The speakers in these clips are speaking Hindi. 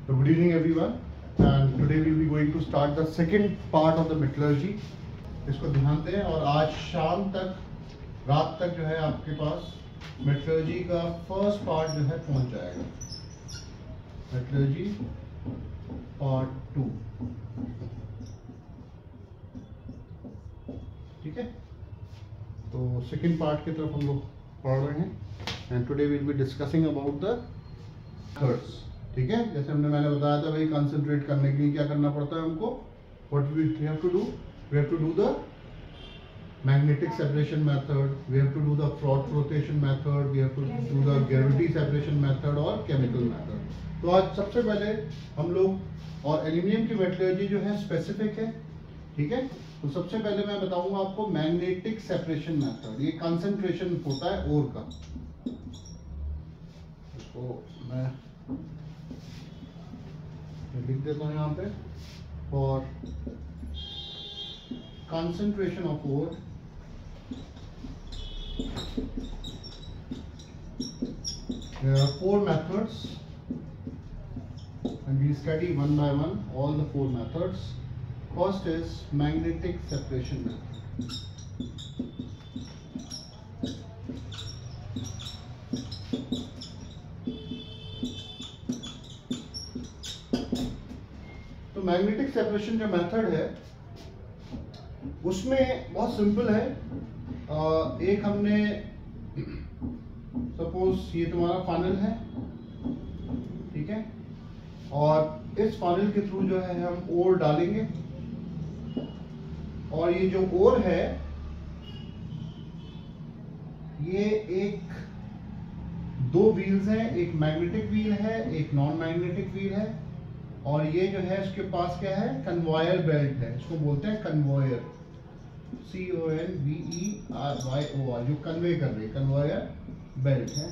So good evening everyone, and today we will be going to start the second part of the metallurgy. इसको ध्यान दें और आज शाम तक, रात तक जो है आपके पास मेटलर्जी का फर्स्ट पार्ट जो है पहुंच जाएगा। मेटलर्जी पार्ट 2, ठीक है। तो सेकेंड पार्ट की तरफ हम लोग पढ़ रहे हैं and today we will be discussing about the methods, ठीक है। जैसे मैंने बताया था भाई, कंसंट्रेट करने के लिए क्या करना पड़ता है हमको, what we have to do, we have to do the magnetic separation method, we have to do the froth rotation method, we have to do the gravity separation method और केमिकल मेथड। तो आज सबसे पहले हम लोग, और एल्यूमिनियम की मेटलर्जी जो है स्पेसिफिक है, ठीक है। तो सबसे पहले मैं बताऊंगा आपको मैग्नेटिक सेपरेशन मेथड। ये कंसंट्रेशन होता है ओर का। इसको मैं लिख देता हूं यहाँ पे, for concentration of ore there are 4 methods and we study one by one all the 4 methods. First is magnetic separation method. तो मैग्नेटिक सेपरेशन जो मेथड है उसमें बहुत सिंपल है। एक हमने सपोज ये तुम्हारा फानल है, ठीक है, और इस फानल के थ्रू जो है हम ओर डालेंगे और ये जो ओर है ये एक 2 व्हील्स हैं, एक मैग्नेटिक व्हील है, एक नॉन मैग्नेटिक व्हील है, और ये जो है इसके पास क्या है, कन्वायर बेल्ट है। इसको बोलते हैं कन्वायर, CONVERYOR, जो कन्वे कर रही है, कन्वायर बेल्ट है।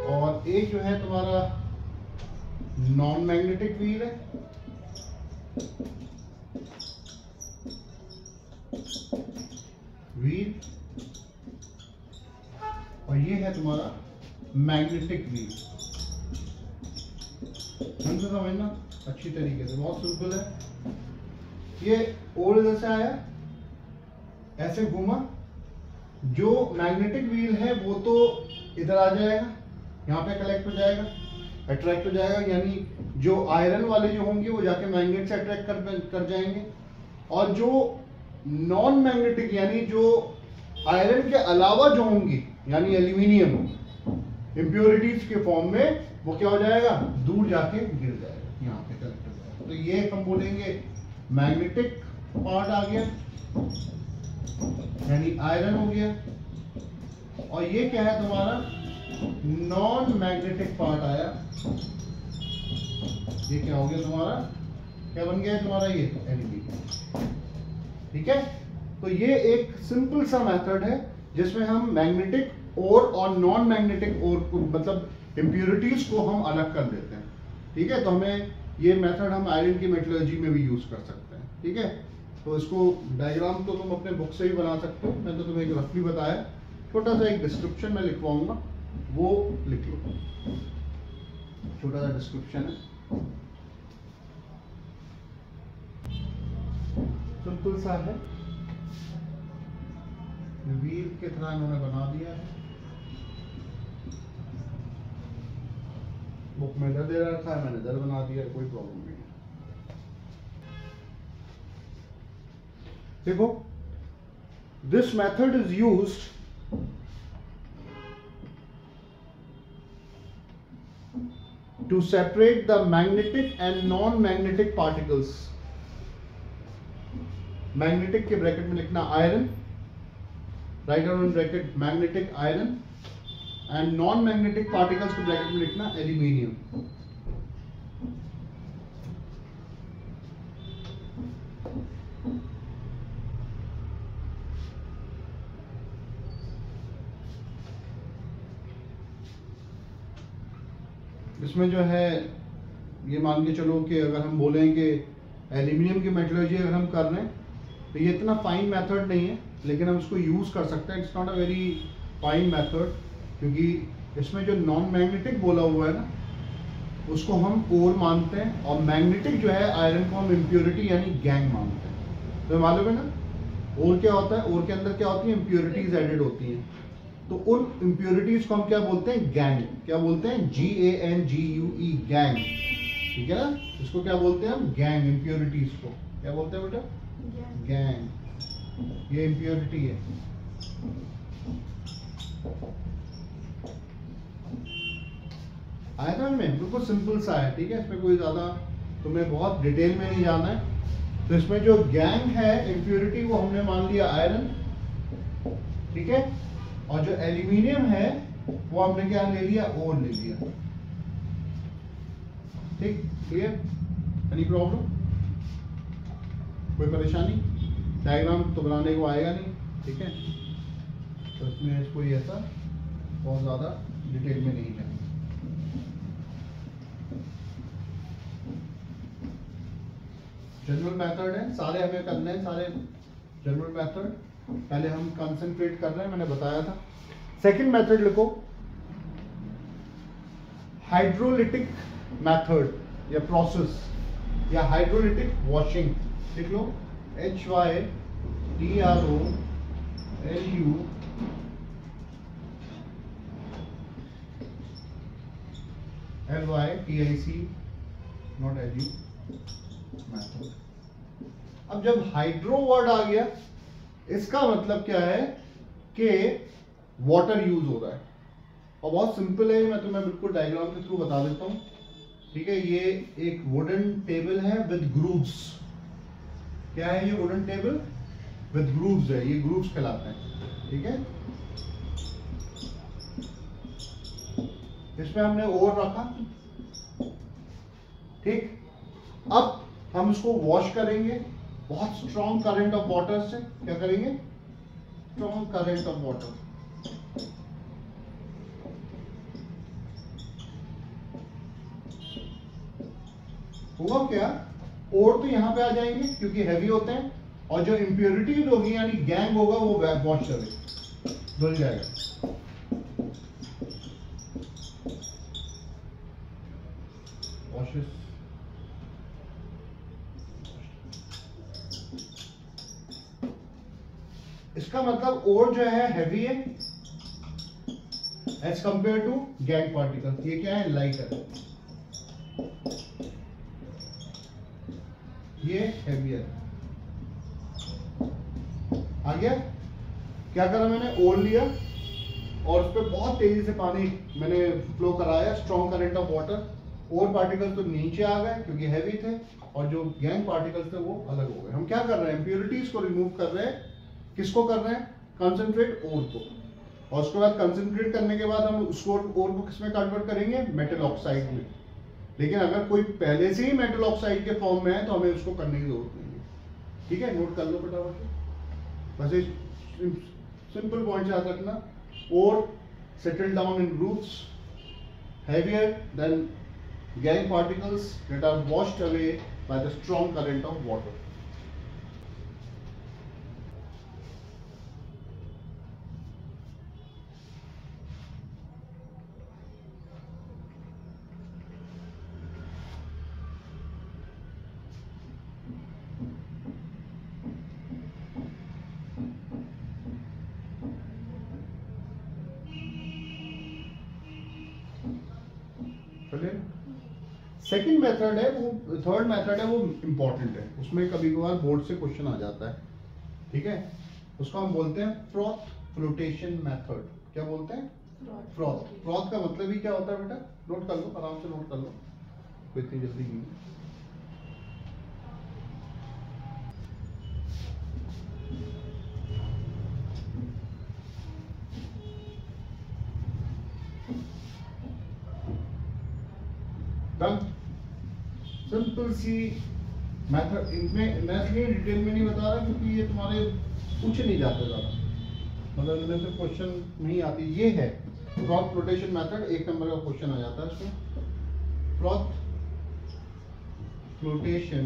और एक जो है तुम्हारा नॉन मैग्नेटिक व्हील है, व्हील, और ये है तुम्हारा मैग्नेटिक व्हील। समझना अच्छी तरीके से, बहुत सिंपल है। ये ओर इधर से आया, ऐसे घूमा, जो मैग्नेटिक व्हील है वो तो इधर आ जाएगा, यहाँ पे कलेक्ट हो जाएगा, अट्रैक्ट हो जाएगा, यानी जो आयरन वाले जो होंगे वो जाके मैग्नेट से अट्रैक्ट कर जाएंगे, और जो नॉन मैग्नेटिक यानी जो आयरन के अलावा जो होंगी, यानी एल्यूमिनियम इम्प्योरिटीज के फॉर्म में, वो क्या हो जाएगा, दूर जाके गिर जाएगा, यहाँ पे कलेक्ट हो जाएगा। तो ये हम बोलेंगे मैग्नेटिक पार्ट आ गया, यानी आयरन हो गया, और ये क्या है तुम्हारा नॉन मैग्नेटिक पार्ट आया। ये क्या हो गया तुम्हारा, क्या बन गया तुम्हारा, ये एलईडी, ठीक है। तो ये एक सिंपल सा मेथड है जिसमें हम मैग्नेटिक ओर और नॉन मैग्नेटिक ओर को, मतलब इम्प्योरिटीज को हम अलग कर देते हैं, ठीक है। तो हमें ये मेथड हम आयरन की मेटलर्जी में भी यूज कर सकते हैं, ठीक है। तो इसको डायग्राम तो तुम अपने बुक से भी बना सकते हो, मैं तो तुम्हें एक रफली बताया, छोटा सा एक डिस्क्रिप्शन में लिखवाऊंगा, वो लिख लो, छोटा सा डिस्क्रिप्शन है, सिंपल सा है, व्हील की तरह इन्होंने बना दिया है, बुक में इधर दे रखा है, मैंने इधर बना दिया, कोई प्रॉब्लम नहीं है। देखो, this method is used to separate the magnetic and non magnetic particles. Magnetic के ब्रैकेट में लिखना iron, write down bracket magnetic iron, and non magnetic particles के ब्रैकेट में लिखना एल्यूमिनियम। इसमें जो है ये मान के चलो कि अगर हम बोलें कि एल्यूमिनियम की मेटलर्जी अगर हम कर रहे हैं तो ये इतना फाइन मेथड नहीं है, लेकिन हम इसको यूज कर सकते हैं। It's not a very fine method, क्योंकि इसमें जो नॉन मैग्नेटिक बोला हुआ है ना, उसको हम ओर मानते हैं, और मैग्नेटिक जो है आयरन को हम इम्प्योरिटी यानी गैंग मानते हैं। तो मालूम है ना ओर क्या होता है, ओर के अंदर क्या होती है, इम्प्योरिटीज एडेड होती हैं। तो उन इम्प्योरिटीज को हम क्या बोलते हैं, गैंग। क्या बोलते हैं, GANGUE, गैंग। ठीक है ना, इसको क्या बोलते हैं हम, गैंग। इम्प्योरिटीज को क्या बोलते हैं बेटा, गैंग। ये इम्प्योरिटी है। आया था में बिल्कुल सिंपल सा है, ठीक है, इसमें कोई ज्यादा तुम्हें बहुत डिटेल में नहीं जाना है। तो इसमें जो गैंग है इम्प्योरिटी वो हमने मान लिया आयरन, ठीक है, और जो एल्यूमिनियम है वो हमने क्या ले लिया, ओर ले लिया। ठीक, क्लियर? एनी प्रॉब्लम, कोई परेशानी? डायग्राम तो बनाने को आएगा नहीं, ठीक है, तो इसमें कोई ऐसा बहुत ज्यादा डिटेल में नहीं है। जनरल मेथड है, सारे हमें करने हैं, सारे जनरल मेथड। पहले हम कंसंट्रेट कर रहे हैं, मैंने बताया था। सेकंड मेथड लिखो, हाइड्रोलिटिक मेथड या प्रोसेस या हाइड्रोलिटिक वॉशिंग। लिख लो, HYDROLULYTIC, नॉट LU मेथड। अब जब हाइड्रो वर्ड आ गया, इसका मतलब क्या है कि वाटर यूज हो रहा है, और बहुत सिंपल है, मैं तुम्हें बिल्कुल डायग्राम के थ्रू बता देता हूं। ठीक है, ये एक वुडन टेबल है विद ग्रूव्स। क्या है ये वुडन टेबल विद ग्रूव्स है, ये ग्रूव्स कहलाते हैं। ठीक है, इसमें हमने ओर रखा। ठीक, अब हम इसको वॉश करेंगे बहुत स्ट्रॉन्ग करंट ऑफ वाटर से। क्या करेंगे, स्ट्रॉन्ग करंट ऑफ वाटर। हुआ क्या, ओर तो यहां पे आ जाएंगे क्योंकि हैवी होते हैं, और जो इंप्योरिटीज होगी यानी गैंग होगा वो वॉश करे, धुल जाएगा। इसका मतलब ओर जो है हैवी है as compared to gangue particle. ये क्या है, लाइट है, ये हैवी है। आ गया, क्या करा मैंने, ओर लिया और उस पर बहुत तेजी से पानी मैंने फ्लो कराया, strong current of water. Ore particle तो नीचे आ गए क्योंकि हैवी थे, और जो गैंग पार्टिकल्स थे वो अलग हो गए। हम क्या कर रहे हैं, इंप्योरिटीज को रिमूव कर रहे हैं। किसको कर रहे हैं, कंसंट्रेट ओर को, और उसके बाद कंसंट्रेट करने के बाद हम उसको ओर को किसमें कन्वर्ट करेंगे, मेटल ऑक्साइड में। लेकिन अगर कोई पहले से ही मेटल ऑक्साइड के फॉर्म में है तो हमें उसको करने की जरूरत नहीं है। ठीक है, नोट कर लो फटाफट, बस सिंपल पॉइंट याद रखना। Ore settle down in grooves heavier than gang particles that are washed away by the strong current of water. Second method है वो, थर्ड मेथड है वो इम्पोर्टेंट है, उसमें कभी कभार बोर्ड से क्वेश्चन आ जाता है। ठीक है, उसको हम बोलते हैं फ्रॉथ फ्लोटेशन मेथड। क्या बोलते हैं, फ्रॉथ। फ्रॉथ का मतलब ही क्या होता है बेटा, नोट कर लो, आराम से नोट कर लो, कोई इतनी जल्दी नहीं। सिंपल सी मेथड, इनमें मैं इसलिए डिटेल में नहीं बता रहा क्योंकि ये तुम्हारे पूछे नहीं जाते ज़्यादा, मतलब इनमें से क्वेश्चन नहीं आती। ये है फ्रॉथ फ्लोटेशन मेथड, 1 नंबर का क्वेश्चन आ जाता है इसमें। फ्रॉथ फ्लोटेशन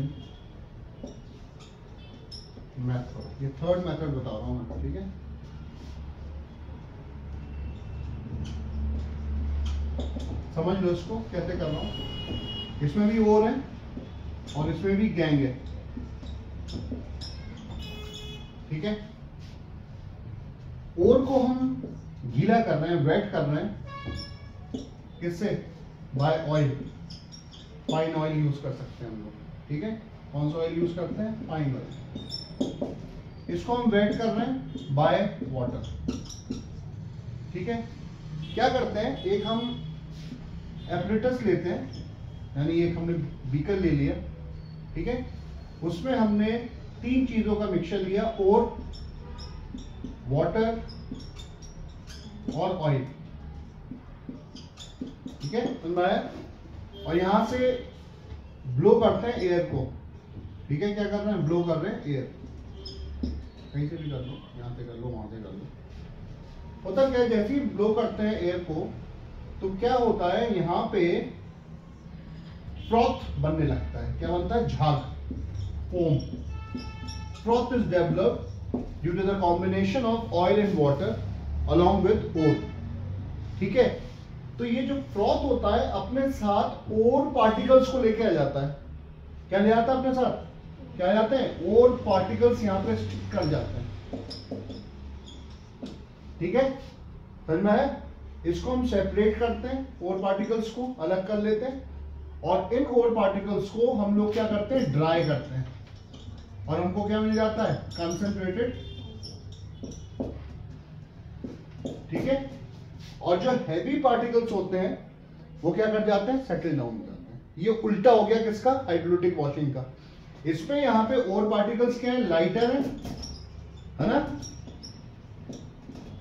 मेथड, ये थर्ड मेथड बता रहा हूँ मैं। ठीक है, समझ लो इसको कैसे कर रहा हूं। इसमें भी और है और इसमें भी गैंग है, ठीक है। और को हम गीला कर रहे हैं, वेट कर रहे हैं, किससे? By oil, fine oil use कर सकते हैं हम लोग, ठीक है। कौन सा ऑयल यूज करते हैं? Fine oil. इसको हम वेट कर रहे हैं बाय वाटर, ठीक है। क्या करते हैं, एक हम एपरेटस लेते हैं, यानी एक हमने बीकर ले लिया, ठीक है। उसमें हमने 3 चीजों का मिक्सचर लिया, और वाटर और ऑयल, ठीक है, और यहां से ब्लो करते हैं एयर को, ठीक है। क्या कर रहे हैं? ब्लो कर रहे हैं एयर, कहीं से भी कर लो, यहां से कर लो, वहां से कर लो। होता क्या है, जैसे ही ब्लो करते हैं एयर को, तो क्या होता है, यहां पे फ्रॉथ बनने लगता है। क्या बनता है? झाग, foam. Froth is developed due to the combination of oil and water along with ore, ठीक है। तो ये जो फ्रॉथ होता है अपने साथ और पार्टिकल्स को लेके आ जाता है। क्या ले आता है अपने साथ? क्या जाते हैं? और पार्टिकल्स यहां पे स्टिक कर जाते हैं, ठीक है। समझ में है? इसको हम सेपरेट करते हैं, और पार्टिकल्स को अलग कर लेते हैं, और इन और पार्टिकल्स को हम लोग क्या करते हैं? ड्राई करते हैं, और हमको क्या मिल जाता है? कंसंट्रेटेड, ठीक है। और जो हैवी पार्टिकल्स होते हैं वो क्या कर जाते हैं? सेटल डाउन हो जाते हैं। ये उल्टा हो गया किसका? हाइड्रोलिटिक वॉशिंग का। इसमें यहां पे और पार्टिकल्स क्या है? लाइटर है ना।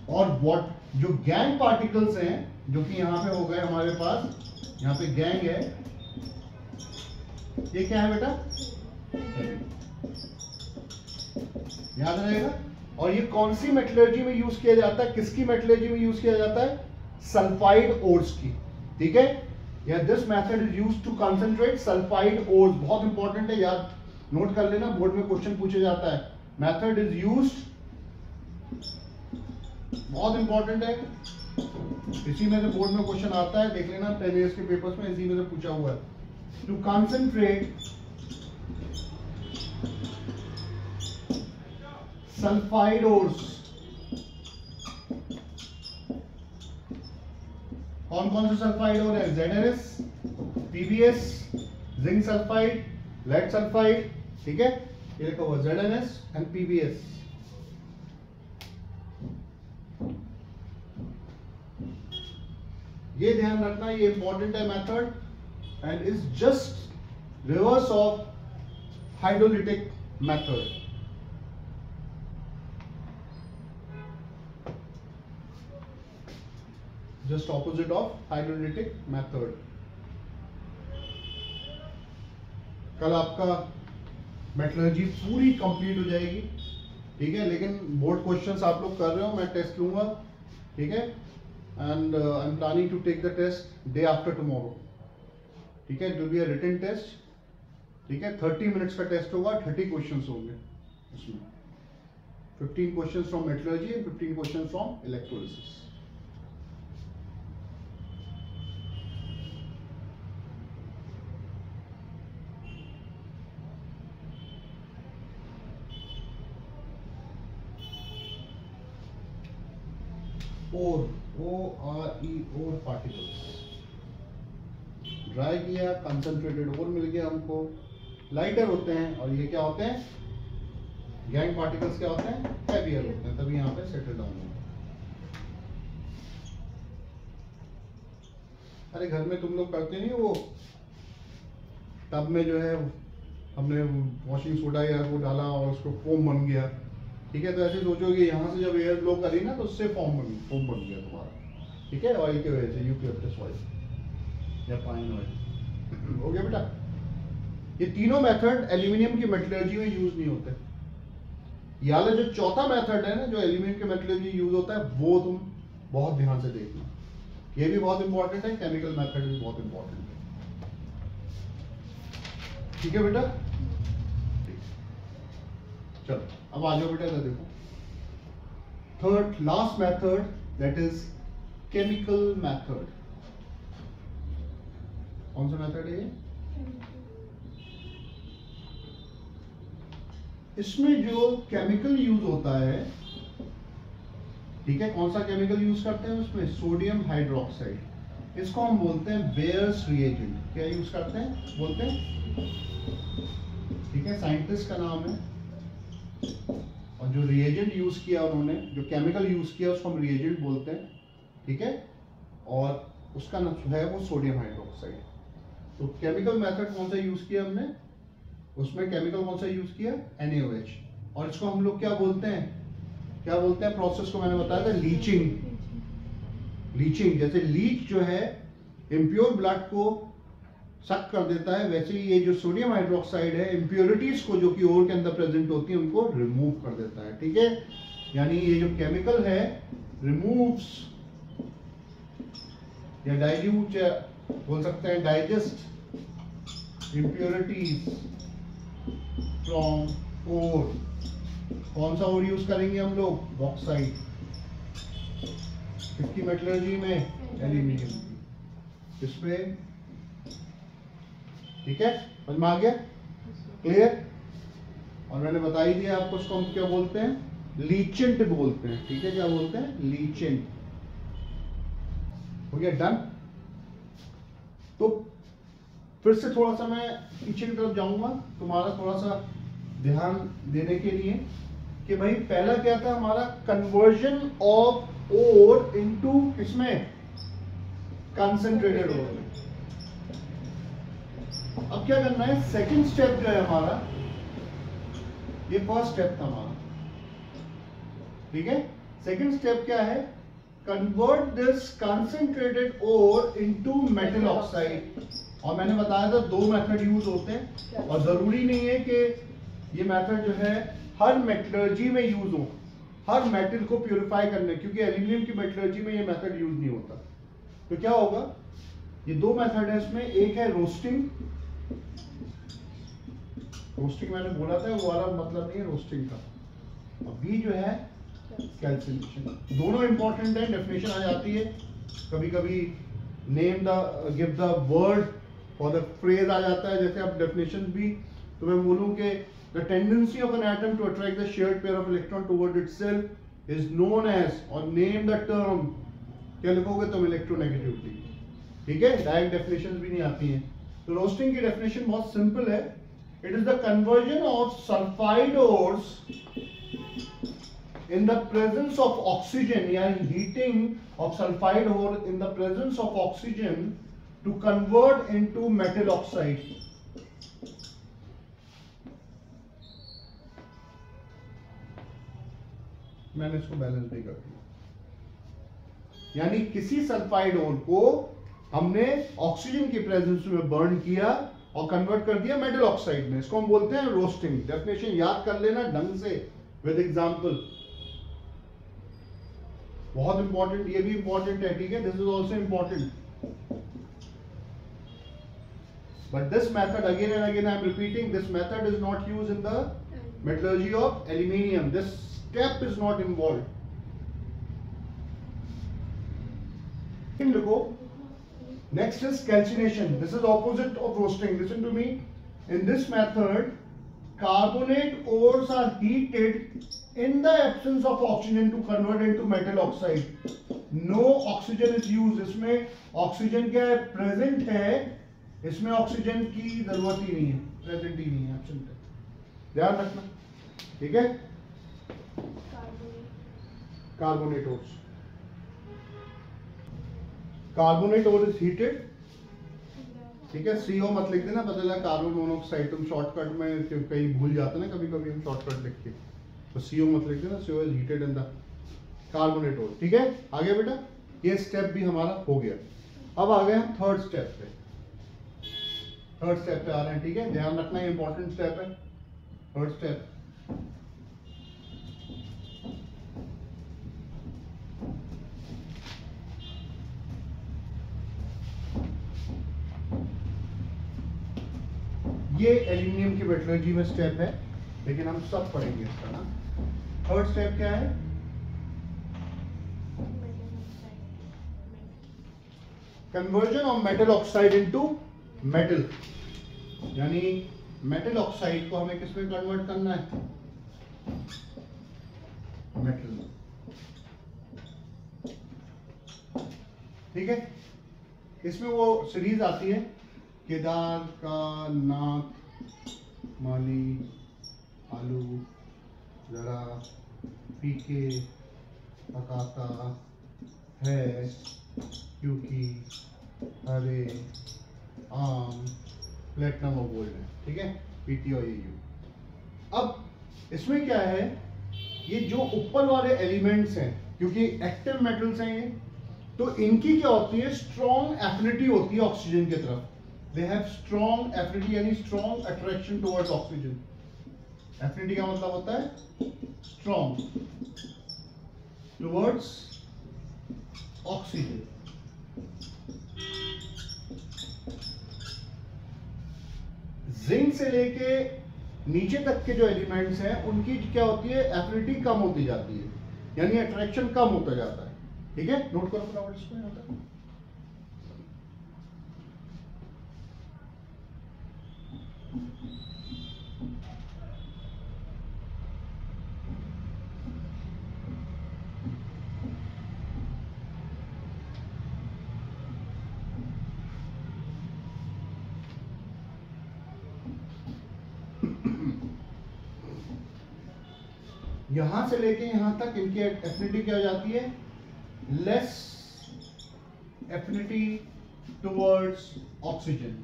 और जो गैंग पार्टिकल्स हैं, जो कि यहां पे हो गए हमारे पास, यहां पे गैंग है, ये क्या है बेटा? याद रहेगा। और ये कौन सी मेटलर्जी में यूज किया जाता है? किसकी मेटलर्जी में यूज किया जाता है? सल्फाइड ओर्स की, ठीक है। या this method is used to concentrate sulphide ores. बहुत इंपॉर्टेंट है, याद नोट कर लेना, बोर्ड में क्वेश्चन पूछा जाता है। मेथड इज यूज्ड, बहुत इंपॉर्टेंट है, इसी में से बोर्ड में क्वेश्चन आता है, देख लेना 10 इयर्स के पेपर्स में, इसी में से पूछा हुआ है। टू कंसंट्रेट सल्फाइड ओर्स, कौन कौन से सल्फाइड ओर है? ZnS, PbS, zinc sulphide, lead sulphide, ठीक है। ये लिखा हुआ ZnS एंड PbS। ये ध्यान रखना, ये इंपॉर्टेंट है method, and is just reverse of hydrolytic method. Just opposite of hydrolytic method. कल आपका मेटलर्जी पूरी कंप्लीट हो जाएगी, ठीक है। लेकिन बोर्ड क्वेश्चंस आप लोग कर रहे हो, मैं टेस्ट लूंगा, ठीक है। And I am planning to take the test day after tomorrow, ठीक है। It will be a written test, ठीक है। 30 मिनट्स का टेस्ट होगा, 30 क्वेश्चंस होंगे उसमें, 15 questions from metallurgy and 15 questions from electrolysis. और ORE और पार्टिकल्स ड्राई किया, कंसंट्रेटेड और मिल गया हमको, लाइटर होते हैं, और ये क्या होते हैं? गैंग पार्टिकल्स क्या होते हैं? हैवियर होते हैं, तभी यहाँ पे सेटल डाउन होगा। अरे घर में तुम लोग करते नहीं, वो टब में जो है हमने वॉशिंग सोडा या वो डाला और उसको फोम बन गया, ठीक है। तो ऐसे सोचो कि यहाँ से जब एयर ब्लो करी ना, तो उससे फोम बन गया तुम्हारा, ठीक है, ऑयल की वजह से, यूकेलिप्टस ऑयल या पाइन ऑयल हो गया बेटा। ये तीनों मेथड एल्यूमिनियम की मेटलर्जी में यूज नहीं होते। ये वाला जो चौथा मेथड है ना, जो एल्यूमिनियम के मेटलर्जी यूज होता है, वो तुम बहुत ध्यान से देखना, ये भी बहुत इंपॉर्टेंट है, केमिकल मेथड भी बहुत इंपॉर्टेंट है, ठीक है बेटा। चलो अब आ जाओ बेटा, इधर देखो। Third last method, that is chemical method. कौन सा मेथड है ये? इसमें जो केमिकल यूज होता है, ठीक है, कौन सा केमिकल यूज करते हैं उसमें? Sodium hydroxide. इसको हम बोलते हैं बेयर्स रिएजेंट। क्या यूज करते हैं? बोलते हैं, ठीक है, साइंटिस्ट का नाम है, और जो रिएजेंट यूज किया उन्होंने, जो केमिकल यूज किया उसको हम रिएजेंट बोलते हैं, ठीक है, और उसका नाम है वो सोडियम हाइड्रोक्साइड। तो केमिकल मेथड कौन सा यूज किया हमने? उसमें केमिकल कौन सा यूज किया? NaOH। और इसको हम लोग क्या बोलते हैं? क्या बोलते हैं प्रोसेस को? मैंने बताया था लीचिंग। लीचिंग, जैसे लीच जो है इम्प्योर ब्लड को सक कर देता है, वैसे ही ये जो सोडियम हाइड्रोक्साइड है इम्प्योरिटीज को जो कि ओर के अंदर प्रेजेंट होती है उनको रिमूव कर देता है, ठीक है। यानी ये जो केमिकल है रिमूव्स या डाइल्यूट, या बोल सकते हैं डाइजेस्ट इम्प्योरिटीज फ्रॉम ओर। कौन सा ओर यूज करेंगे हम लोग? बॉक्साइट। किसकी मेटलर्जी में? एल्यूमिनियम। इसमें, ठीक है, समझ में आ गया? क्लियर? और मैंने बता ही दिया आपको इसको हम क्या बोलते हैं? लीचेंट बोलते हैं, ठीक है। क्या बोलते हैं? लीचेंट। हो गया, डन। तो फिर से थोड़ा सा मैं पीछे की तरफ जाऊंगा तुम्हारा थोड़ा सा ध्यान देने के लिए कि भाई पहला क्या था हमारा? कन्वर्जन ऑफ ओर इनटू किसमें? कंसंट्रेटेड ओर में। अब क्या करना है? सेकंड स्टेप जो है हमारा, ये फर्स्ट स्टेप था हमारा, ठीक है। सेकंड स्टेप क्या है? Convert this concentrated ore into metal oxide. और मैंने बताया था दो मेथड यूज होते हैं, और जरूरी नहीं है कि ये मेथड जो है हर मेटलर्जी में यूज हो, हर मेटल को प्यूरिफाई करने, क्योंकि एल्यूमिनियम की मेटलर्जी में ये मेथड यूज नहीं होता। तो क्या होगा? ये दो मेथड है इसमें। एक है रोस्टिंग। रोस्टिंग मैंने बोला था, वो वाला मतलब नहीं है रोस्टिंग का। और बी जो है कैल्सिनेशन। दोनों इंपॉर्टेंट है, डेफिनेशन आ जाती है कभी कभी, name the give the word और द फ्रेज आ जाता है। जैसे अब डेफिनेशन भी तो मैं बोलूं कि the tendency of an atom to attract the shared pair of electron toward itself is known as, और नेम द टर्म, क्या लिखोगे तुम? इलेक्ट्रोनेगेटिविटी, ठीक है। डायरेक्ट डेफिनेशन भी नहीं आती हैं। तो रोस्टिंग की डेफिनेशन बहुत सिंपल है। It is the conversion of sulphide ores in the presence of oxygen, yani heating of sulfide ore in the presence of oxygen to convert into metal oxide. मैंने इसको बैलेंस भी कर दिया। यानी किसी सल्फाइड ओर को हमने ऑक्सीजन की प्रेजेंस में बर्न किया और कन्वर्ट कर दिया मेटल ऑक्साइड में। इसको हम बोलते हैं रोस्टिंग। डेफिनेशन याद कर लेना ढंग से विद एग्जांपल। बहुत इंपॉर्टेंट, ये भी इंपॉर्टेंट है, ठीक है। This is also important, but this method again and again I am repeating, this method is not used in the metallurgy of aluminium. This step is not involve. देखो, next is calcination. This is opposite of roasting. Listen to me. In this method carbonate ores are heated in the absence of oxygen to convert into metal oxide. No oxygen is used. इसमें ऑक्सीजन क्या है? प्रेजेंट है। इसमें ऑक्सीजन की जरूरत ही नहीं है, प्रेजेंट ही नहीं है, एब्सेंट है। ध्यान रखना, ठीक है। Carbonate ores, carbonate ore is heated, ठीक है। CO मत लिख देना, बदला कार्बन मोनोऑक्साइड। तुम शॉर्टकट में कहीं भूल जाते ना, कभी कभी हम शॉर्टकट लिख के, तो CO मत लिख देना। CO is heated in the carbonate ore, ठीक है। आगे बेटा, ये स्टेप भी हमारा हो गया। अब आ गए हम थर्ड स्टेप पे। थर्ड स्टेप पे आ रहे हैं, ठीक है। ध्यान रखना, ये इंपॉर्टेंट स्टेप है, थर्ड स्टेप। ये एल्यूमिनियम की मेटलर्जी में स्टेप है, लेकिन हम सब पढ़ेंगे इसका ना। थर्ड स्टेप क्या है? Conversion of metal oxide into metal, यानी मेटल ऑक्साइड को हमें किस में कन्वर्ट करना है, मेटल। ठीक है, इसमें वो सीरीज आती है केदार का नाक, माली, आलू, जरा, पीके, पकाता है, क्योंकि, हरे, आम, प्लेटिनम और गोल्ड है। ठीक है, पीटी और यू। अब इसमें क्या है, ये जो ऊपर वाले एलिमेंट्स हैं, क्योंकि एक्टिव मेटल्स हैं ये, तो इनकी क्या होती है, स्ट्रॉन्ग एफिनिटी होती है ऑक्सीजन की तरफ। दे हैव स्ट्रॉन्ग एफिनिटी, यानी strong attraction towards oxygen. Affinity का मतलब होता है स्ट्रॉन्ग टुवर्ड्स ऑक्सीजन। जिंक से लेके नीचे तक के जो एलिमेंट्स हैं उनकी क्या होती है, एफिनिटी कम होती जाती है, यानी अट्रैक्शन कम होता जाता है। ठीक है, नोट करो फटाफट इसको यहाँ तक। यहां से लेके यहां तक इनकी एफिनिटी क्या हो जाती है, लेस एफिनिटी टुवर्ड्स ऑक्सीजन,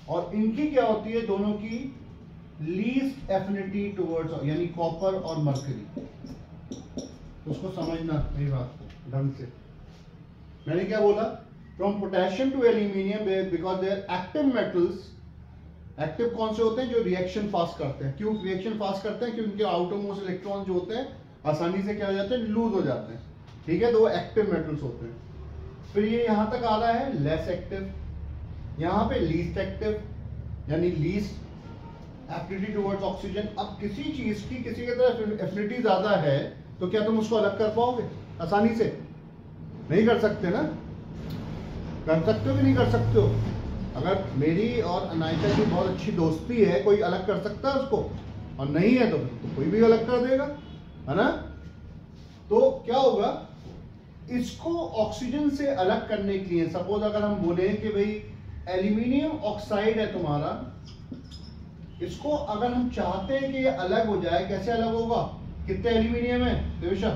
और इनकी क्या होती है, दोनों की लीस्ट एफिनिटी टुवर्ड्स, यानी कॉपर और मरकरी। उसको समझना मेरी बात को ढंग से। मैंने क्या बोला, from potassium to aluminium, because they are active metals. Active कौन से होते हैं, जो रिएक्शन फास्ट करते हैं। क्यों रिएक्शन फास्ट करते हैं, क्योंकि उनके आउटर मोस्ट इलेक्ट्रॉन जो होते हैं आसानी से क्या हो जाते हैं, लूज हो जाते हैं। ठीक है, तो वो एक्टिव मेटल्स होते हैं। फिर ये यहां तक आ रहा है लेस एक्टिव, यहां पे लीस्ट एक्टिव, यानी लीस्ट एफिनिटी टुवर्ड्स ऑक्सीजन। अब किसी चीज की किसी की तरफ एफिनिटी ज्यादा है तो क्या तुम उसको अलग कर पाओगे आसानी से? नहीं कर सकते ना। कर सकते हो कि नहीं कर सकते हो? अगर मेरी और अनायका की बहुत अच्छी दोस्ती है, कोई अलग कर सकता है उसको? और नहीं है तो कोई भी अलग कर देगा, है ना। तो क्या होगा, इसको ऑक्सीजन से अलग करने के लिए, सपोज अगर हम बोले कि भाई एल्यूमिनियम ऑक्साइड है तुम्हारा, इसको अगर हम चाहते हैं कि ये अलग हो जाए, कैसे अलग होगा? कितने एल्यूमिनियम है देविशा,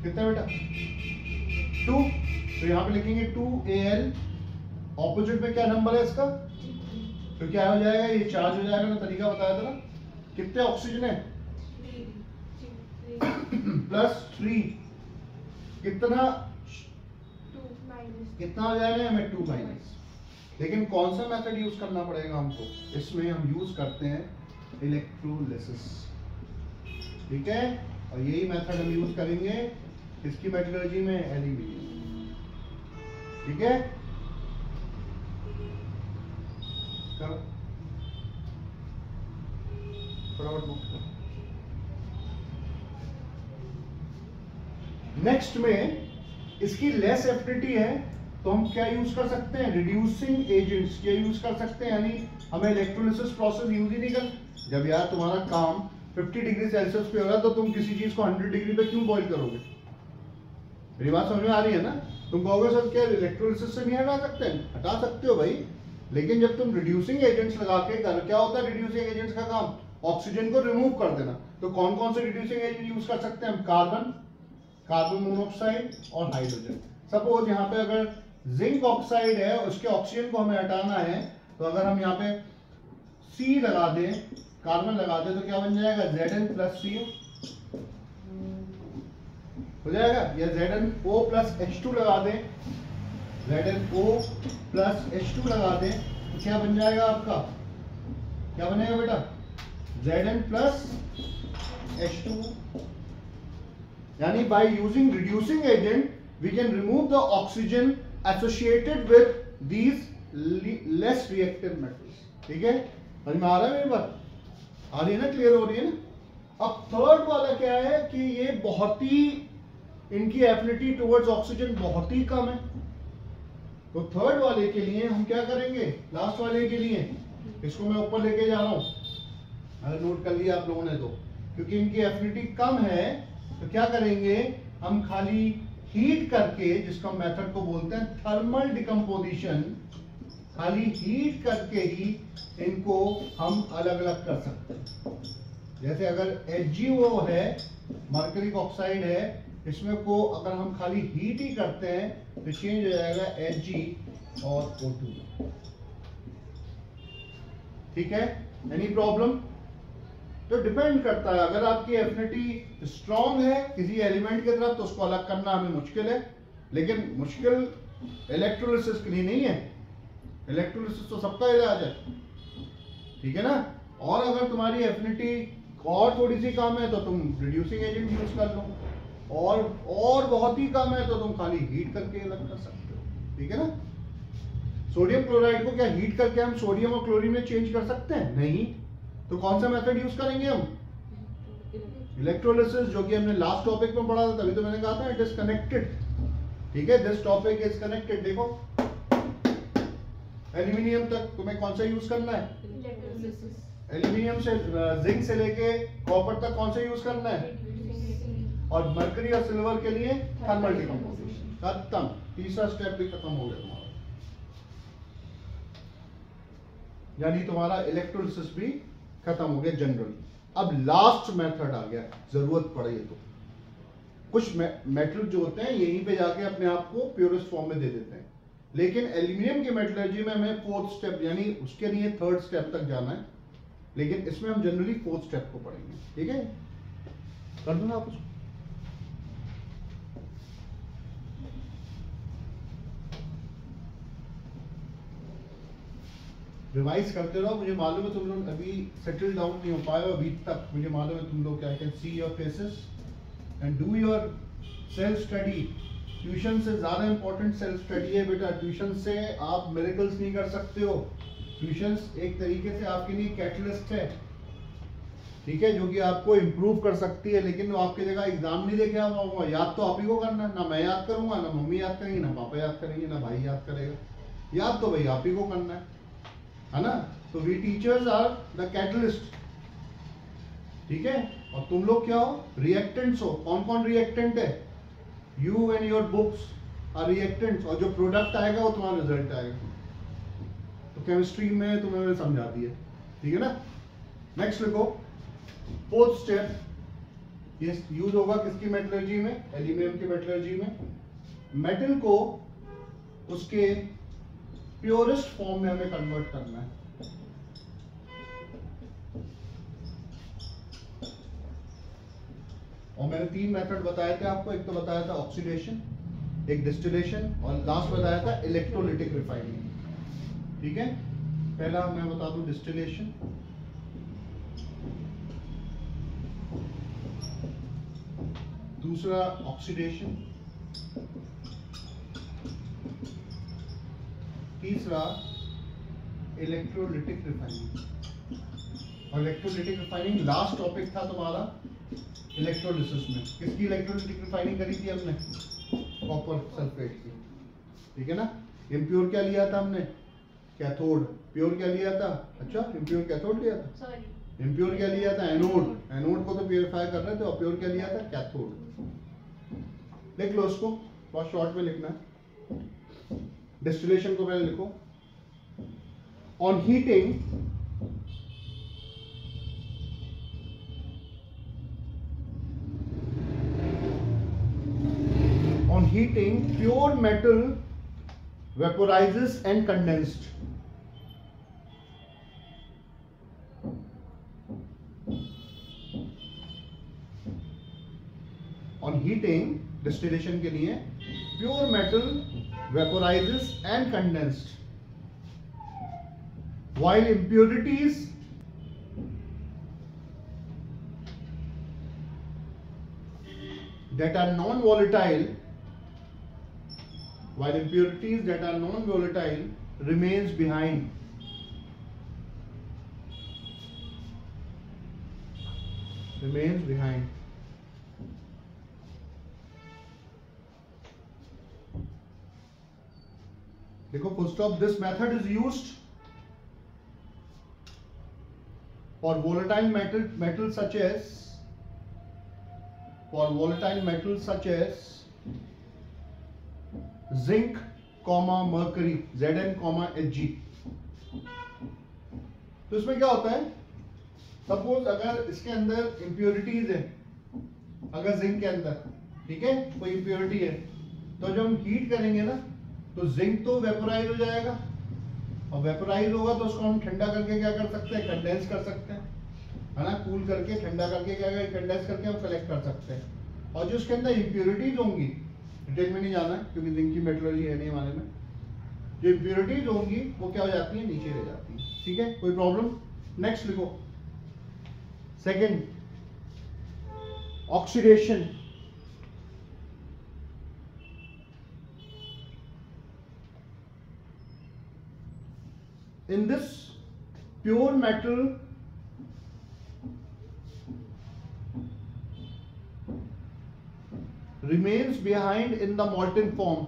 कितने बेटा? 2। तो यहां पे लिखेंगे 2Al, ऑपोजिट में क्या नंबर है इसका, तो क्या हो जाएगा, ये चार्ज हो जाएगा ना, तरीका बताया था ना। कितने ऑक्सीजन है? +3, कितना कितना हो जाएगा हमें? 2-। लेकिन कौन सा मेथड यूज करना पड़ेगा हमको? इसमें हम यूज करते हैं इलेक्ट्रोलिसिस। ठीक है, और यही मेथड हम यूज करेंगे इसकी मेटलर्जी में, एल्यूमिनियम। ठीक है, करो फटाफट बुक। नेक्स्ट में इसकी लेस एफिनिटी है, तो हम क्या यूज कर सकते हैं? रिड्यूसिंग एजेंट्स क्या यूज कर सकते हैं, यानी हमें इलेक्ट्रोलिसिस प्रोसेस यूज ही नहीं कर। जब यार तुम्हारा काम 50 डिग्री सेल्सियस पे होगा, तो तुम किसी चीज को 100 डिग्री पे क्यों बॉईल करोगे? मेरी बात समझ में आ रही है ना। तुम कहोगे सर क्या इलेक्ट्रोलिसिस से नहीं हटा सकते? हटा सकते हो भाई, लेकिन जब तुम रिड्यूसिंग एजेंट्स लगा के क्या होता है रिड्यूसिंग एजेंट्स का काम? ऑक्सीजन को रिमूव कर देना। तो कौन कौन से रिड्यूसिंग एजेंट यूज कर सकते हैं हम? कार्बन मोनोऑक्साइड और हाइड्रोजन। सपोज यहाँ पे अगर जिंक ऑक्साइड है, उसके ऑक्सीजन को हमें हटाना है, तो अगर हम यहाँ पे C लगा दें, कार्बन लगा दें, तो क्या बन जाएगा? Zn+CO हो जाएगा। या ZnO+H2 लगा दें, ZnO+H2 लगा दें, तो क्या बन जाएगा आपका? क्या बनेगा बेटा? Zn+H2। यानी by using reducing agent we can remove the oxygen associated with these less reactive metals। ठीक है, समझ में आ रहा है मेरी बात? आ रही है ना, क्लियर हो रही है ना। अब थर्ड वाला क्या है कि ये बहुत ही, इनकी एफिनिटी टुवर्ड्स ऑक्सीजन बहुत ही कम है। तो थर्ड वाले के लिए हम क्या करेंगे, लास्ट वाले के लिए इसको मैं ऊपर लेके जा रहा हूं, अगर नोट कर लिया आप लोगों ने तो, क्योंकि इनकी एफिनिटी कम है तो क्या करेंगे हम खाली हीट करके, जिसको मेथड को बोलते हैं थर्मल डिकम्पोजिशन, खाली हीट करके ही इनको हम अलग अलग कर सकते हैं। जैसे अगर HgO है, मर्करिक ऑक्साइड है, इसमें को अगर हम खाली हीट ही करते हैं तो चेंज हो जाएगा Hg और O2। ठीक है, एनी प्रॉब्लम? तो डिपेंड करता है, अगर आपकी एफिनिटी स्ट्रॉन्ग है किसी एलिमेंट की तरफ तो उसको अलग करना हमें मुश्किल है, लेकिन मुश्किल इलेक्ट्रोलिसिस के लिए नहीं है, इलेक्ट्रोलिसिस तो सबका इलाज है, ठीक है ना। और अगर तुम्हारी एफिनिटी और थोड़ी सी कम है तो तुम रिड्यूसिंग एजेंट यूज कर लो, और बहुत ही कम है तो तुम खाली हीट करके अलग कर सकते हो, ठीक है ना। सोडियम क्लोराइड को क्या हीट करके हम सोडियम और क्लोरीन में चेंज कर सकते हैं? नहीं। तो कौन सा मेथड यूज करेंगे हम? इलेक्ट्रोलिसिस, जो कि हमने लास्ट टॉपिक में पढ़ा था, तभी तो मैंने कहा था इट इज कनेक्टेड, ठीक है, दिस टॉपिक इज कनेक्टेड। देखो एल्यूमिनियम तक तुम्हें कौन सा यूज करना है? एल्यूमिनियम से जिंक से लेके कॉपर तक कौन सा यूज करना है? और मरकरी और सिल्वर के लिए थर्मल डिकम्पोजिशन। खत्म, तीसरा स्टेप भी खत्म हो गया तुम्हारा, यानी तुम्हारा इलेक्ट्रोलिसिस भी खत्म हो गया जनरली। अब लास्ट मेथड आ गया, जरूरत पड़े तो कुछ मेटल जो होते हैं यहीं पे जाके अपने आप को प्योरेस्ट फॉर्म में दे देते हैं, लेकिन एल्यूमिनियम की मेटलर्जी में हमें फोर्थ स्टेप, यानी उसके लिए थर्ड स्टेप तक जाना है, लेकिन इसमें हम जनरली फोर्थ स्टेप को पढ़ेंगे, ठीक है। कर दूंगा आप उसको। रिवाइज करते रहो, मुझे मालूम है तुम लोग अभी सेटल डाउन नहीं हो पाए हो अभी तक, मुझे मालूम है तुम लोग, I can see your faces, and do your self study. Tuition से ज्यादा इंपॉर्टेंट सेल्फ स्टडी है बेटा, ट्यूशन से आप मिरेकल्स नहीं कर सकते हो, ट्यूशन एक तरीके से आपके लिए कैटलिस्ट है, ठीक है, जो कि आपको इम्प्रूव कर सकती है, लेकिन वो आपकी जगह एग्जाम नहीं लेके आऊंगा, याद तो आप ही को करना है, ना मैं याद करूंगा, ना मम्मी याद करेंगी, ना पापा याद करेंगे, ना भाई याद करेगा, याद तो भाई आप ही को करना है ना। तो we teachers are the catalyst, ठीक है, और तुम लोग क्या हो? रिएक्टेंट्स हो। कौन कौन रिएक्टेंट है? You and your books are reactants, और जो प्रोडक्ट आएगा वो तुम्हारा रिजल्ट आएगा। तो केमिस्ट्री में तुम्हें मैंने समझा दिया, ठीक है ना। नेक्स्ट लिखो, फोर्थ स्टेप ये यूज होगा किसकी मेटलर्जी में? एल्यूमिनियम की मेटलर्जी में। मेटल को उसके प्योरेस्ट फॉर्म में हमें कन्वर्ट करना है। और मैंने 3 मेथड बताए थे आपको, एक तो बताया था ऑक्सीडेशन, एक डिस्टिलेशन, और लास्ट बताया था इलेक्ट्रोलिटिक रिफाइनिंग, ठीक है। पहला मैं बता दूं डिस्टिलेशन, दूसरा ऑक्सीडेशन, तीसरा इलेक्ट्रोलिटिक रिफाइनिंग। और इलेक्ट्रोलिटिक रिफाइनिंग लास्ट टॉपिक था तुम्हारा इलेक्ट्रोलिसिस में। किसकी इलेक्ट्रोलिटिक रिफाइनिंग करी थी हमने? कॉपर सल्फेट की, ठीक है ना। इम्प्योर क्या लिया था हमने? कैथोड। प्योर क्या लिया था? अच्छा, इम्प्योर कैथोड लिया था। इम्प्योर क्या लिया था? एनोड। एनोड को तो प्योरीफाई कर रहे थे, और प्योर क्या लिया था? कैथोड। लिख लो उसको, बहुत शॉर्ट में लिखना है। डिस्टिलेशन को पहले लिखो। On heating pure metal vaporizes and condensed. On heating, distillation के लिए pure metal vaporizes and condensed, while impurities that are non-volatile remains behind. देखो full stop, this method is used for volatile metals such as zinc, mercury, Zn, Hg। तो इसमें क्या होता है, सपोज अगर इसके अंदर इंप्योरिटीज है, अगर जिंक के अंदर, ठीक है, कोई इंप्योरिटी है, तो जब हम हीट करेंगे ना तो जिंक तो वेपोराइज हो जाएगा, और वेपोराइज होगा तो उसको हम ठंडा करके क्या कर सकते हैं, कंडेंस कर सकते हैं, है ना, कूल करके ठंडा करके क्या कंडेंस करके हम कलेक्ट कर सकते हैं। और जो उसके अंदर इंप्योरिटीज होंगी, डिटेल में नहीं जाना है क्योंकि जिंक की मेटलर्जी है नहीं हमारे में, जो इंप्योरिटीज होंगी वो क्या हो जाती है, नीचे रह जाती है। ठीक है, कोई प्रॉब्लम? नेक्स्ट लिखो, second, oxidation. In this, pure metal remains behind in the molten form,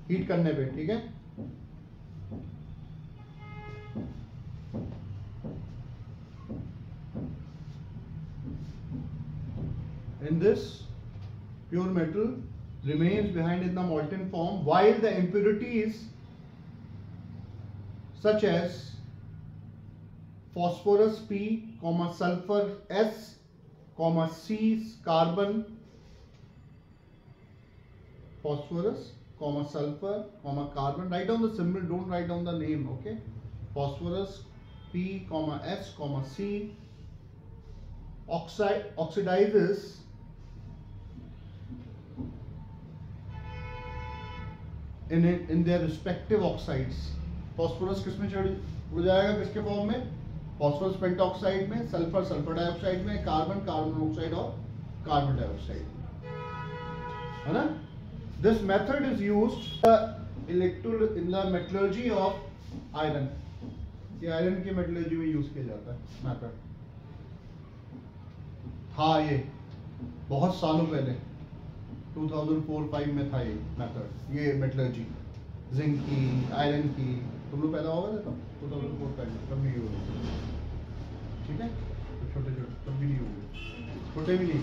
heat करने पे, ठीक है। In this, pure metal remains behind in the molten form while the impurities such as phosphorus P, sulfur S, C, carbon, phosphorus, sulfur, carbon. Write down the symbol, don't write down the name, okay? Phosphorus P, S, C oxidizes in their respective oxides. Phosphorus किस में उड़ जाएगा, किसके फॉर्म में, फॉस्फोरस पेंटॉक्साइड में, सल्फर सल्फर डाइऑक्साइड में, कार्बन कार्बन मोनोऑक्साइड और कार्बन डाइऑक्साइड, है ना। This method is used in the metallurgy of iron, ये आयरन की मेटलर्जी में यूज किया जाता है मेथड। हाँ, ये बहुत सालों पहले 2004-5 में था ये मेथड, ये मेटलर्जी जिंक की, आयरन की। तुम लोग पैदा होगा तब 2004-5 में, तब नहीं हुए, ठीक है, तो छोटे छोटे तब भी नहीं हुए, छोटे भी नहीं,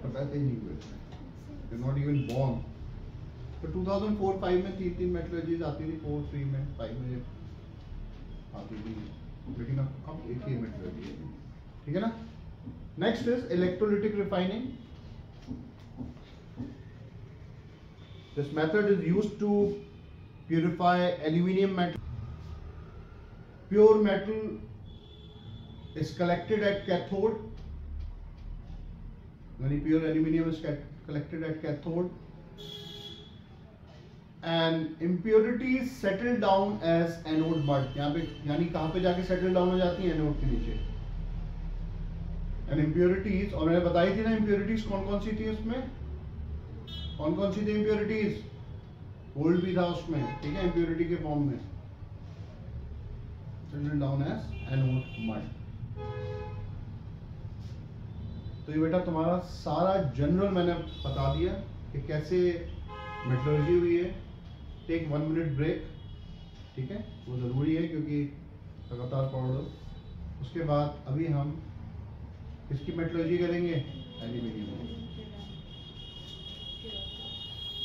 पैदा ही नहीं हुए, नॉट इवन बॉर्न। तो 2004-5 में 3 मेटलर्जीज आती थी, 4, 3 में, 5 में आती थी, लेकिन अब एक ही मेटलर्जी है, ठीक है ना। Next is electrolytic refining. This method is used to purify aluminium metal. Pure metal is collected at cathode. Pure aluminium is collected at cathode, and impurities settle down as anode mud. यहाँ पे यानी कहाँ पे जाके settle down हो जाती हैं, एनोड के नीचे। And impurities, और मैंने बताई थी ना impurities कौन कौन सी थी उसमें, कौन कौन सी थी इंप्योरिटीज, गोल्ड भी था उसमें, ठीक है, इंप्योरिटी के फॉर्म में, settle down as anode mud. तो ये बेटा तुम्हारा सारा जनरल मैंने बता दिया कि कैसे मेटलर्जी हुई है। टेक 1 मिनट ब्रेक, ठीक है, वो जरूरी है क्योंकि लगातार पढ़ लो। उसके बाद अभी हम किसकी मेटलर्जी करेंगे, एल्यूमिनियम।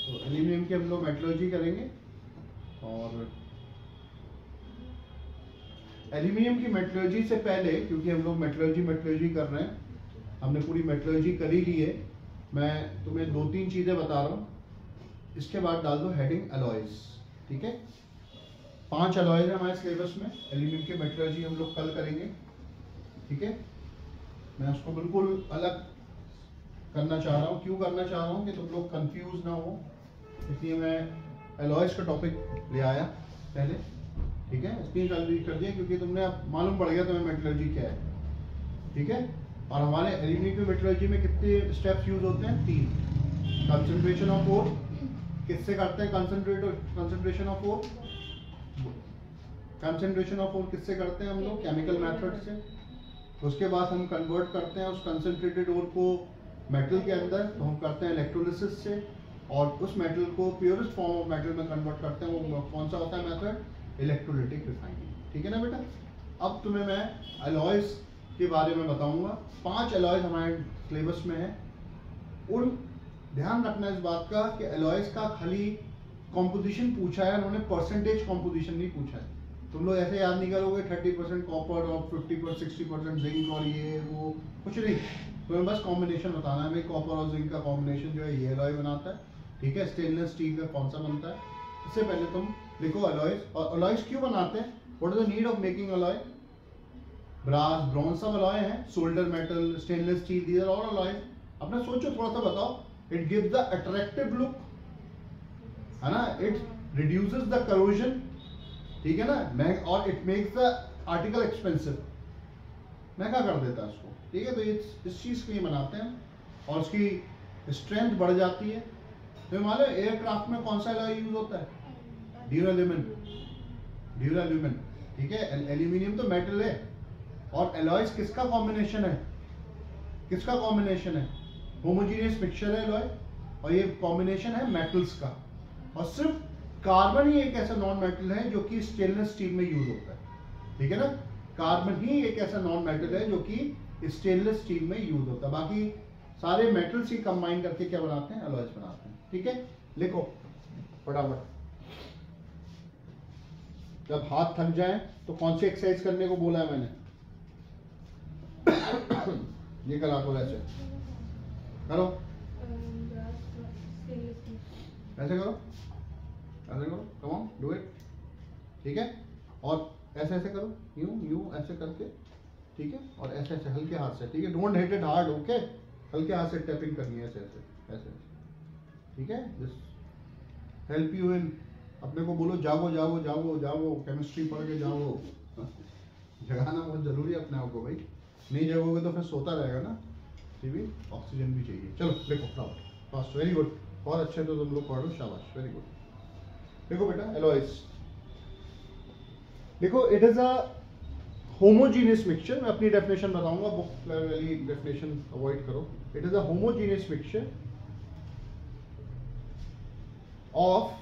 तो एल्यूमिनियम की हम लोग मेटलर्जी करेंगे, और एल्यूमिनियम की मेटलर्जी से पहले, क्योंकि हम लोग मेटलर्जी कर रहे हैं, हमने पूरी मेटलर्जी कर ही ली है, मैं तुम्हें 2-3 चीज़ें बता रहा हूँ, इसके बाद डाल दो हेडिंग अलॉयज, ठीक है। 5 अलॉयज है हमारे सिलेबस में, एल्यूमिनियम की मेटलर्जी हम लोग कल करेंगे, ठीक है। मैं उसको बिल्कुल अलग करना चाह रहा हूँ, क्यों करना चाह रहा हूँ कि तुम लोग कंफ्यूज ना हो, इसलिए मैं एलॉयज का टॉपिक ले आया पहले, ठीक है। इसलिए कर दिया क्योंकि तुमने अब मालूम पड़ गया तुम्हें मेटलर्जी क्या है, ठीक है। और हमारे एल्यूमिनियम की मेटलर्जी में कितने स्टेप्स यूज होते हैं, 3। कंसंट्रेशन ऑफ ओर, किससे करते हैं concentration of ore, concentration of ore किससे करते हैं हम लोग, केमिकल मेथड से। उसके बाद हम कन्वर्ट करते हैं उस कंसंट्रेटेड ओर को मेटल के अंदर, तो हम करते हैं इलेक्ट्रोलिसिस से। और उस मेटल को प्योरेस्ट फॉर्म ऑफ मेटल में कन्वर्ट करते हैं। वो कौन सा होता है मेथड? Electrolytic refining. ठीक है ना बेटा। अब तुम्हें मैं अलॉयज के बारे में बताऊंगा। 5 अलॉयज हमारे सिलेबस में है। उन ध्यान रखना इस बात का कि अलॉयज का खाली कॉम्पोजिशन पूछा है, उन्होंने परसेंटेज कॉम्पोजिशन नहीं पूछा है। तुम लोग ऐसे याद नहीं करोगे 30% कॉपर और 50% 60% जिंक और ये वो, कुछ नहीं। तुम्हें बस कॉम्बिनेशन बताना है। भाई कॉपर और जिंक का कॉम्बिनेशन जो है ये अलॉय बनाता है। ठीक है। स्टेनलेस स्टील का कौन सा बनता है? इससे पहले तुम लिखो अलॉयज। और अलॉयज क्यों बनाते हैं? What is the need of making alloy? Brass, bronze सब अलॉय हैं। Solder metal, stainless steel, these are all alloys. अपना सोचो, थोड़ा सा बताओ। It gives the attractive look, है ना। इट रिड्यूसेस द करोजन, ठीक है ना। और it makes the article expensive, महंगा कर देता है उसको। ठीक है। तो इस चीज के लिए बनाते हैं और उसकी स्ट्रेंथ बढ़ जाती है। तो मान लो एयरक्राफ्ट में कौन सा अलॉय यूज होता है? ड्यूराल्यूमिन। ड्यूराल्यूमिन, ठीक है। एल्यूमिनियम तो मेटल है। और अलॉयज किसका कॉम्बिनेशन है? किसका कॉम्बिनेशन है? होमोजेनियस मिक्सचर है अलॉय। और ये कॉम्बिनेशन है मेटल्स का। और सिर्फ कार्बन ही एक ऐसा नॉन मेटल है जो कि स्टेनलेस स्टील में यूज होता है। ठीक है ना। कार्बन ही एक ऐसा नॉन मेटल है जो कि स्टेनलेस स्टील में यूज होता है। बाकी सारे मेटल्स ही कंबाइन करके क्या बनाते हैं? अलॉयज बनाते हैं। ठीक है। लिखो फटाफट। जब हाथ थक जाए तो कौन सी एक्सरसाइज करने को बोला है मैंने? ये करा करो, ऐसे करो, ऐसे करो, ऐसे करो, कम ऑन डू इट। ठीक है। और ऐसे ऐसे करो, यूं यूं ऐसे करके। ठीक है। और ऐसे ऐसे हल्के हाथ से। ठीक है। Don't hit it hard, okay. हल्के हाथ से टैपिंग करनी है, ऐसे ऐसे ऐसे। ठीक है। Just help you in. अपने को बोलो जागो जागो जागो जागो, केमिस्ट्री पढ़ के जागो। जगाना बहुत जरूरी है अपने आप को भाई। नहीं जगोगे तो फिर सोता रहेगा ना। भी ऑक्सीजन भी चाहिए। चलो देखो फास्ट, वेरी गुड। बहुत अच्छे तो तुम लोग पढ़ो, शाबाश, वेरी गुड। देखो बेटा अलॉयज, देखो it is a homogeneous mixture. मैं अपनी डेफिनेशन बताऊंगा, बुक वाली डेफिनेशन अवॉइड करो। It is a homogeneous mixture of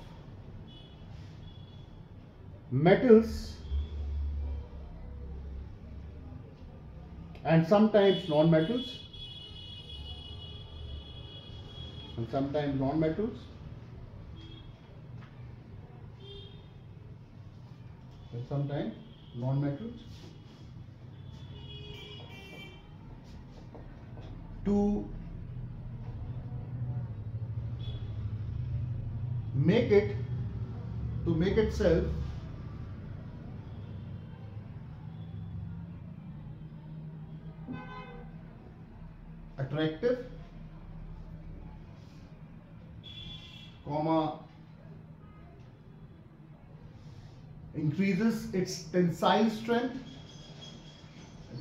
metals and sometimes non-metals, and sometimes non-metals, and sometimes non-metals, to make itself attractive, increases its tensile strength।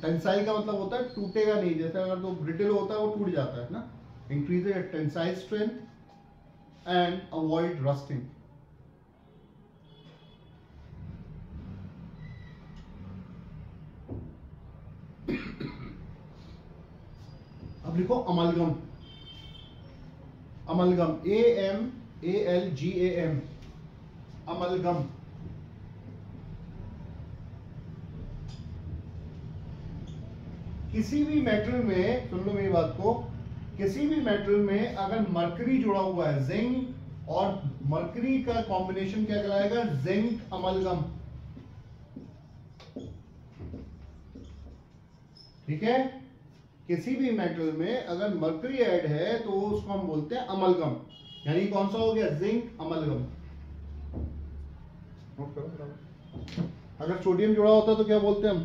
Tensile का मतलब होता है टूटेगा नहीं, जैसे अगर तो ब्रिटल होता है वो टूट जाता है ना। Increases it tensile strength and avoid rusting. अब लिखो अमलगम। Amalgam, AMALGAM, amalgam. किसी भी मेटल में, सुन लो मेरी बात को, किसी भी मेटल में अगर मरकरी जुड़ा हुआ है, जिंक और मरकरी का कॉम्बिनेशन क्या कहलाएगा? Zinc amalgam. ठीक है। किसी भी मेटल में अगर मरकरी ऐड है तो उसको हम बोलते हैं अमलगम। यानी कौन सा हो गया? Zinc amalgam. नोट करो। अगर सोडियम जुड़ा होता तो क्या बोलते हैं हम?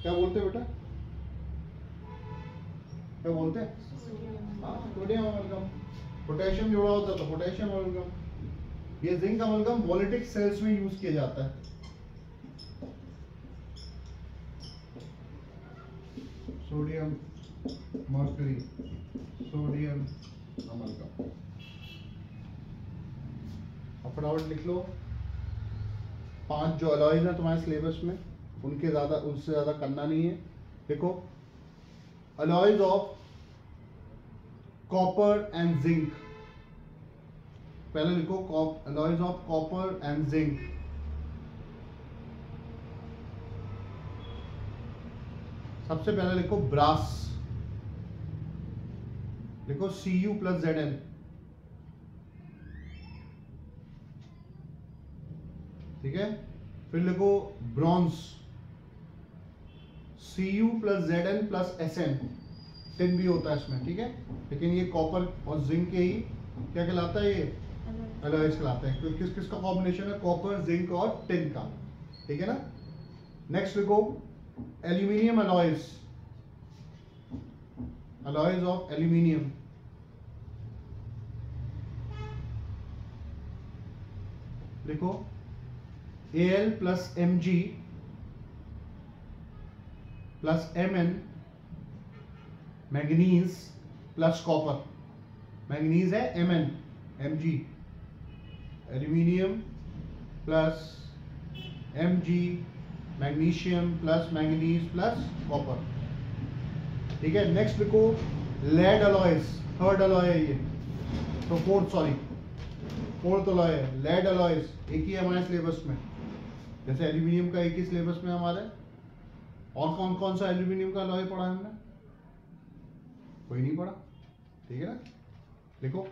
क्या बोलते बेटा? क्या बोलते हैं? Sodium amalgam. पोटेशियम जुड़ा होता तो पोटेशियम अमलगम। ये जिंक अमलगम वोलेटिक सेल्स में यूज किया जाता है। Sodium mercury, sodium amalgam. अब फटाफट लिख लो। 5 जो अलॉयज है तुम्हारे सिलेबस में, उनसे ज्यादा करना नहीं है। देखो alloys of copper and zinc. पहले लिखो alloys of copper and zinc. सबसे पहले लिखो ब्रास, लिखो Cu प्लस Zn। ठीक है, फिर लिखो bronze, Cu plus Zn plus Sn। Tin भी होता है इसमें, ठीक है, लेकिन ये कॉपर और जिंक के ही क्या कहलाता है, ये अलॉयज कहलाता है। क्योंकि किस किस का कॉम्बिनेशन है, कॉपर, जिंक और टिन का, ठीक है ना। नेक्स्ट लिखो aluminium alloys, alloys of aluminium. लिखो Al plus Mg plus Mn, manganese plus copper. Manganese है Mn, Mg, aluminium plus Mg, magnesium plus manganese plus copper, ठीक है। नेक्स्ट लिखो लेड अलॉयज, थर्ड अलॉय है ये, तो फोर्थ अलॉय है लेड अलॉयज। एक ही है हमारे सिलेबस में, जैसे एल्यूमिनियम का एक ही सिलेबस में हमारे। और कौन कौन सा एल्यूमिनियम का अलॉय पढ़ा है हमने, कोई नहीं पढ़ा, ठीक है ना। लिखो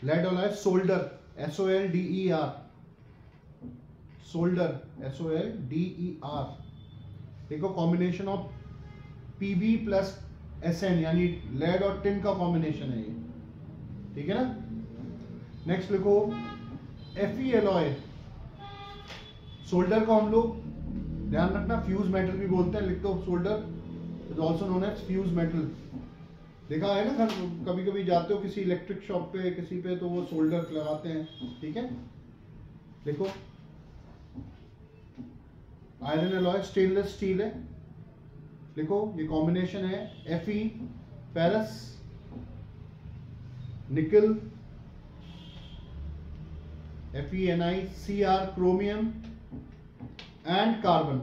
lead alloy solder, SOLDER, solder SOLDER। देखो combination of Pb plus Sn, यानी लेड और टिन का कॉम्बिनेशन है ये, ठीक है ना। नेक्स्ट लिखो Fe एलॉय, सोल्डर को हम लोग ध्यान रखना फ्यूज मेटल भी बोलते हैं, लिख दो solder is also known as fuse metal. देखा है ना, कभी कभी जाते हो किसी इलेक्ट्रिक शॉप पे किसी पे, तो वो सोल्डर लगाते हैं, ठीक है। देखो आयरन एलॉय स्टेनलेस स्टील है, देखो ये कॉम्बिनेशन है Fe फेरस, निकल, FeNiCr chromium and carbon,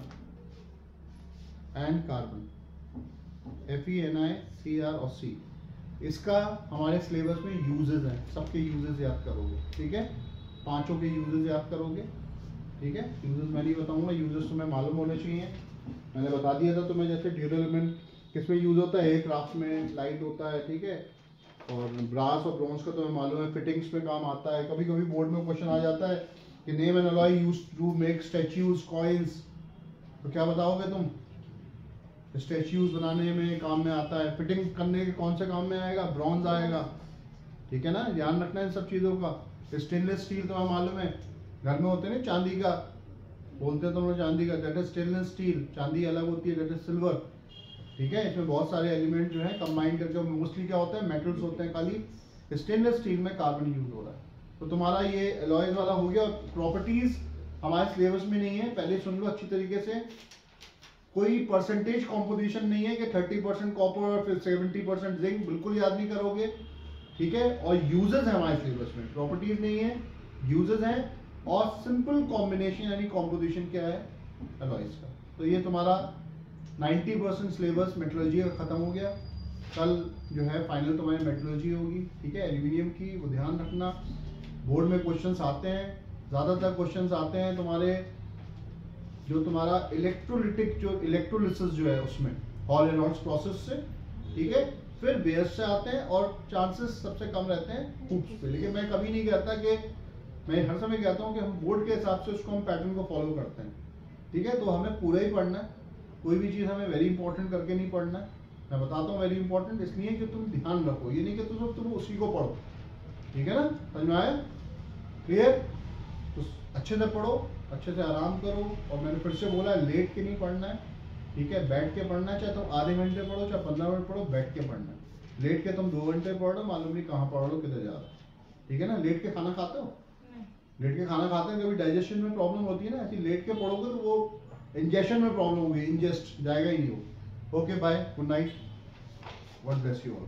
FeNiCr और C। इसका हमारे सिलेबस में यूजेस हैं, सबके यूजेस याद करोगे, ठीक है, पांचों के यूजेस याद करोगे, ठीक है। यूजेस मैं नहीं बताऊंगा, यूजेस तुम्हें मालूम होने चाहिए। मैंने बता दिया था तुम्हें, जैसे ड्यूरल एलिमेंट किस में यूज होता है, एयर क्राफ्ट में लाइट होता है, ठीक है। और ब्रास और ब्रॉन्ज का तुम्हें मालूम है, फिटिंग्स में काम आता है। कभी कभी बोर्ड में क्वेश्चन आ जाता है कि name an alloy used to make statues coins, तो क्या बताओगे तुम, स्टैच्यूज बनाने में काम में आता है। फिटिंग करने के कौन से काम में आएगा, ब्रॉन्ज आएगा, ठीक है ना। ध्यान रखना इन सब चीज़ों का। स्टेनलेस स्टील तो मालूम है, घर में होते हैं ना, चांदी का बोलते हैं तो लोग चांदी का, दैट इज स्टेनलेस स्टील। चांदी अलग होती है, दैट इज सिल्वर, ठीक है। इसमें बहुत सारे एलिमेंट जो है कंबाइन करके, मोस्टली क्या होता है, मेटल्स होते हैं खाली। स्टेनलेस स्टील में कार्बन यूज हो रहा है। तो तुम्हारा ये अलॉयज वाला हो गया। प्रॉपर्टीज हमारे सिलेबस में नहीं है, पहले सुन लो अच्छी तरीके से। कोई परसेंटेज कॉम्पोजिशन नहीं है कि 30% कॉपर और फिर 70% जिंक, बिल्कुल याद नहीं करोगे, ठीक है। और यूजेस है हमारे सिलेबस में, प्रॉपर्टीज नहीं है, यूजेस हैं। और सिंपल कॉम्बिनेशन यानी कॉम्पोजिशन क्या है अलॉयज का। तो ये तुम्हारा 90% सिलेबस मेट्रोलॉजी का खत्म हो गया। कल जो है फाइनल तुम्हारी मेट्रोलॉजी होगी, ठीक है, एल्यूमिनियम की, वो ध्यान रखना। बोर्ड में क्वेश्चंस आते हैं, ज़्यादातर क्वेश्चंस आते हैं तुम्हारे जो तुम्हारा इलेक्ट्रोलिटिक जो इलेक्ट्रोलिसिस जो है उसमें हॉल एंड रॉड्स प्रोसेस से, ठीक है। फिर बेयर्स से आते हैं और चांसेस सबसे कम रहते हैं हुप्स पे। लेकिन मैं कभी नहीं कहता कि, मैं हर समय कहता हूँ कि हम बोर्ड के हिसाब से उसको हम पैटर्न को फॉलो करते हैं, ठीक है। तो हमें पूरा ही पढ़ना है, कोई भी चीज़ हमें वेरी इंपॉर्टेंट करके नहीं पढ़ना है। मैं बताता हूँ वेरी इंपॉर्टेंट इसलिए कि तुम ध्यान रखो, ये नहीं कि तुम उसी को पढ़ो, ठीक है ना। समझ में आया, क्लियर। तो अच्छे से पढ़ो, अच्छे से आराम करो। और मैंने फिर से बोला लेट के नहीं पढ़ना है, ठीक है, बैठ के पढ़ना है। चाहे तुम आधे घंटे पढ़ो, चाहे 15 मिनट पढ़ो, बैठ के पढ़ना है। लेट के तुम 2 घंटे पढ़ लो, मालूम नहीं कहाँ पढ़ लो, किधर जा रहा है, ठीक है ना। लेट के खाना खाते हो, लेट के खाना खाते हैं, कभी डाइजेशन में प्रॉब्लम होती है ना, ऐसी लेट के पढ़ोगे तो वो इंजेक्शन में प्रॉब्लम होगी, इंजेस्ट जाएगा ही नहीं वो। Okay bye, good night, God bless you all.